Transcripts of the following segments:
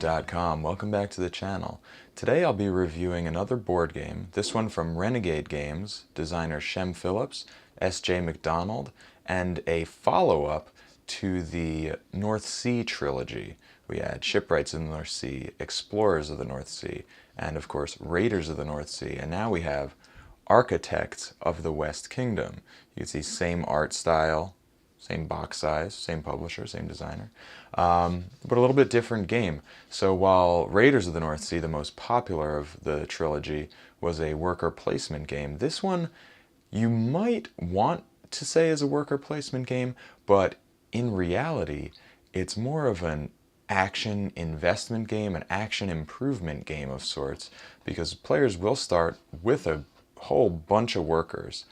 GamerNode.com. Welcome back to the channel. Today I'll be reviewing another board game, this one from Renegade Games, designer Shem Phillips, S.J. Macdonald, and a follow-up to the North Sea trilogy. We had Shipwrights in the North Sea, Explorers of the North Sea, and of course Raiders of the North Sea, and now we have Architects of the West Kingdom. You can see same art style, same box size, same publisher, same designer, but a little bit different game. So while Raiders of the North Sea, the most popular of the trilogy, was a worker placement game, this one you might want to say is a worker placement game, but in reality it's more of an action investment game, an action improvement game of sorts, because players will start with a whole bunch of workers,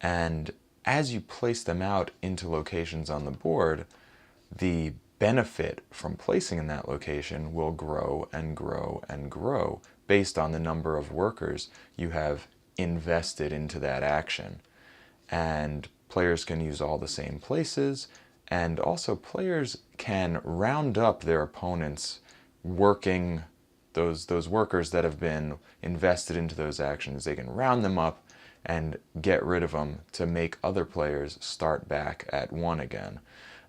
and as you place them out into locations on the board, the benefit from placing in that location will grow and grow and grow based on the number of workers you have invested into that action. And players can use all the same places, and also players can round up their opponents working those workers that have been invested into those actions. They can round them up and get rid of them to make other players start back at one again.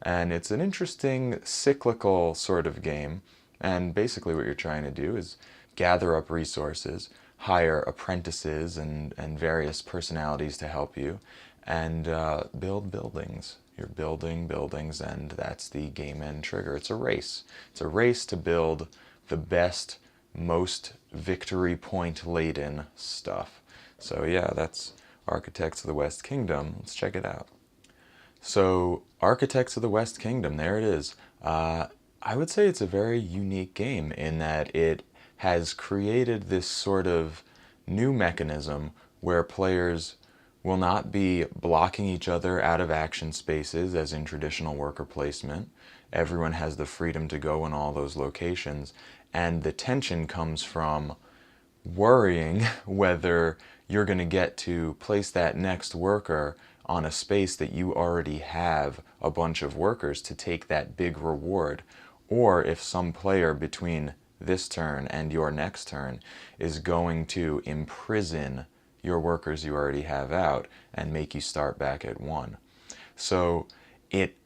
And it's an interesting cyclical sort of game, and basically what you're trying to do is gather up resources, hire apprentices and various personalities to help you, and build buildings. You're building buildings, and that's the game end trigger. It's a race. It's a race to build the best, most victory point laden stuff. So yeah, that's Architects of the West Kingdom. Let's check it out. So Architects of the West Kingdom, there it is. I would say it's a very unique game in that it has created this sort of new mechanism where players will not be blocking each other out of action spaces as in traditional worker placement. Everyone has the freedom to go in all those locations, and the tension comes from worrying whether you're going to get to place that next worker on a space that you already have a bunch of workers to take that big reward, or if some player between this turn and your next turn is going to imprison your workers you already have out and make you start back at one. So it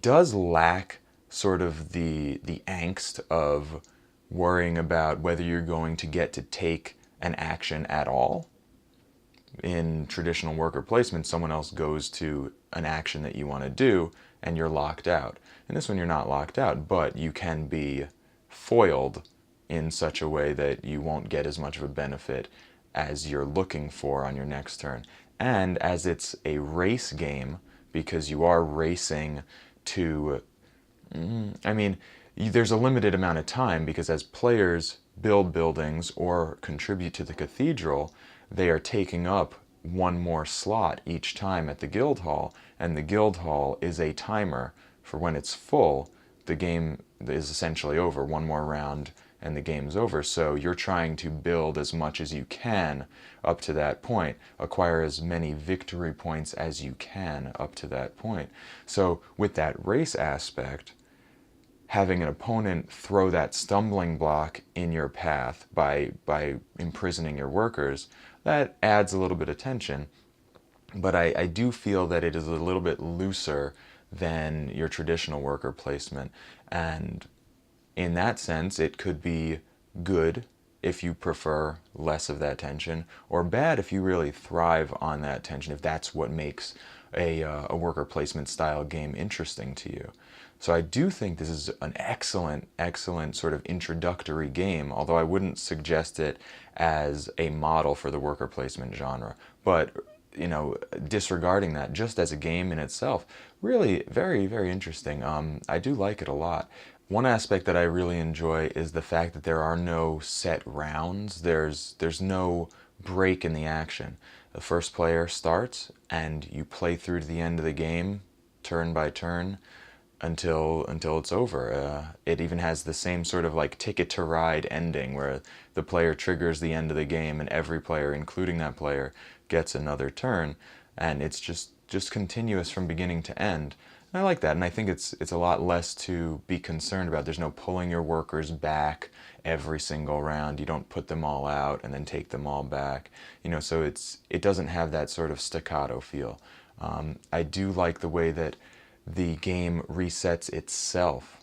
does lack sort of the angst of worrying about whether you're going to get to take an action at all. In traditional worker placement, someone else goes to an action that you want to do and you're locked out. In this one you're not locked out, but you can be foiled in such a way that you won't get as much of a benefit as you're looking for on your next turn. And as it's a race game, because you are racing to, there's a limited amount of time, because as players build buildings or contribute to the cathedral, they are taking up one more slot each time at the guild hall, and the guild hall is a timer for when it's full. The game is essentially over. One more round and the game's over. So you're trying to build as much as you can up to that point, acquire as many victory points as you can up to that point. So with that race aspect, having an opponent throw that stumbling block in your path by imprisoning your workers, that adds a little bit of tension. But I do feel that it is a little bit looser than your traditional worker placement, and in that sense it could be good if you prefer less of that tension, or bad if you really thrive on that tension, if that's what makes a worker placement style game interesting to you. So I do think this is an excellent sort of introductory game, although I wouldn't suggest it as a model for the worker placement genre. But disregarding that, just as a game in itself, really very, very interesting. I do like it a lot. One aspect that I really enjoy is the fact that there are no set rounds. There's no break in the action. The first player starts and you play through to the end of the game, turn by turn, until it's over. It even has the same sort of like Ticket to Ride ending, where the player triggers the end of the game and every player, including that player, gets another turn, and it's just continuous from beginning to end. I like that, and I think it's a lot less to be concerned about. There's no pulling your workers back every single round. You don't put them all out and then take them all back. You know, so it doesn't have that sort of staccato feel. I do like the way that the game resets itself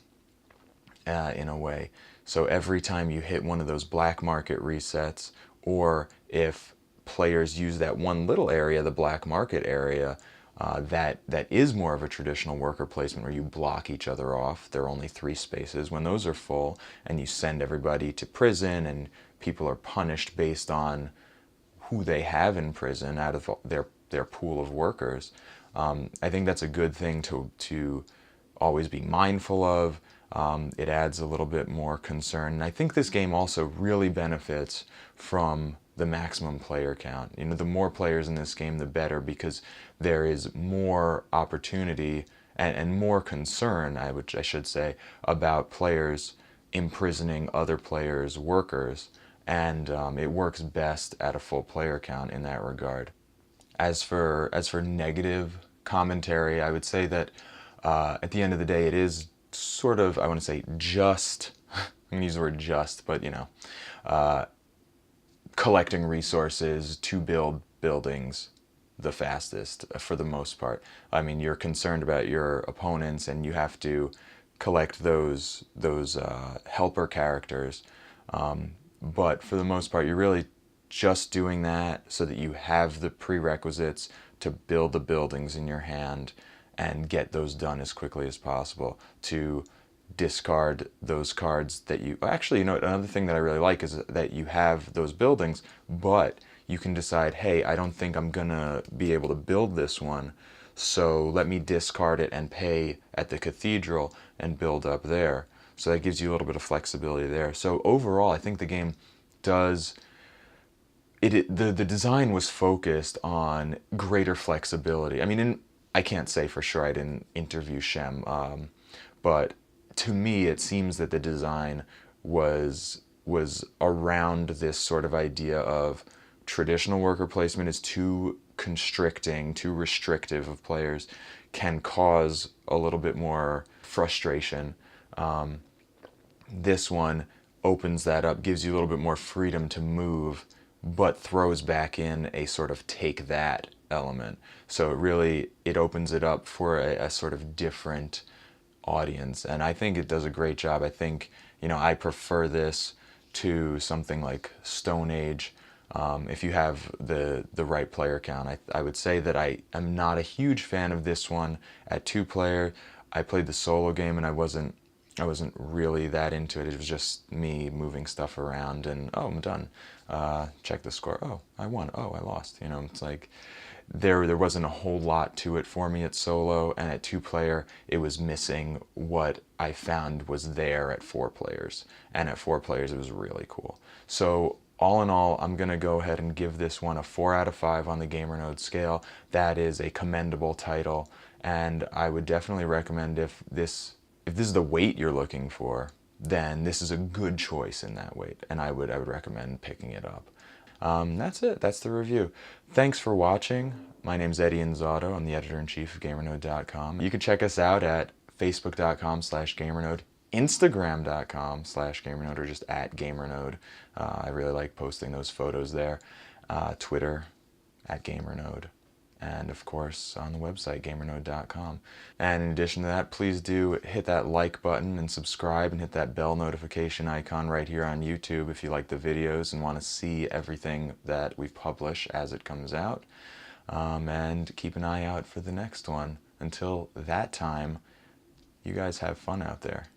in a way. So every time you hit one of those black market resets, or if players use that one little area, the black market area, that is more of a traditional worker placement where you block each other off. There are only 3 spaces. When those are full and you send everybody to prison and people are punished based on who they have in prison out of their pool of workers, I think that's a good thing to always be mindful of. It adds a little bit more concern. And I think this game also really benefits from the maximum player count. You know, the more players in this game, the better, because there is more opportunity and more concern, I should say, about players imprisoning other players' workers. And it works best at a full player count in that regard. As for negative commentary, I would say that at the end of the day, it is sort of, I want to say just, I'm going to use the word just, but you know, collecting resources to build buildings the fastest for the most part. I mean, you're concerned about your opponents and you have to collect those helper characters, but for the most part, you're really just doing that so that you have the prerequisites to build the buildings in your hand and get those done as quickly as possible, to discard those cards that you... Actually, you know, another thing that I really like is that you have those buildings, but you can decide, hey, I don't think I'm gonna be able to build this one, so let me discard it and pay at the cathedral and build up there. So that gives you a little bit of flexibility there. So overall, I think the game does... The design was focused on greater flexibility. I mean, I can't say for sure, I didn't interview Shem, but to me it seems that the design was around this sort of idea of traditional worker placement is too constricting, too restrictive of players, can cause a little bit more frustration. This one opens that up, gives you a little bit more freedom to move, but throws back in a sort of take that element. So it opens it up for a sort of different audience, and I think it does a great job. I think, you know, I prefer this to something like Stone Age. If you have the right player count, I would say that I am not a huge fan of this one at 2-player. I played the solo game and I wasn't really that into it. It was just me moving stuff around and, oh, I'm done. Check the score. Oh, I won. Oh, I lost. You know, it's like there wasn't a whole lot to it for me at solo, and at 2-player it was missing what I found was there at 4 players. And at 4 players it was really cool. So all in all, I'm going to go ahead and give this one a 4 out of 5 on the GamerNode scale. That is a commendable title, and I would definitely recommend if this is the weight you're looking for, then this is a good choice in that weight, and I would recommend picking it up. That's it. That's the review. Thanks for watching. My name's Eddie Inzauto. I'm the editor-in-chief of GamerNode.com. You can check us out at facebook.com/GamerNode, Instagram.com/GamerNode, or just at GamerNode. I really like posting those photos there. Twitter at GamerNode. And of course on the website GamerNode.com. And in addition to that, please do hit that like button and subscribe, and hit that bell notification icon right here on YouTube if you like the videos and want to see everything that we publish as it comes out. And keep an eye out for the next one. Until that time, you guys have fun out there.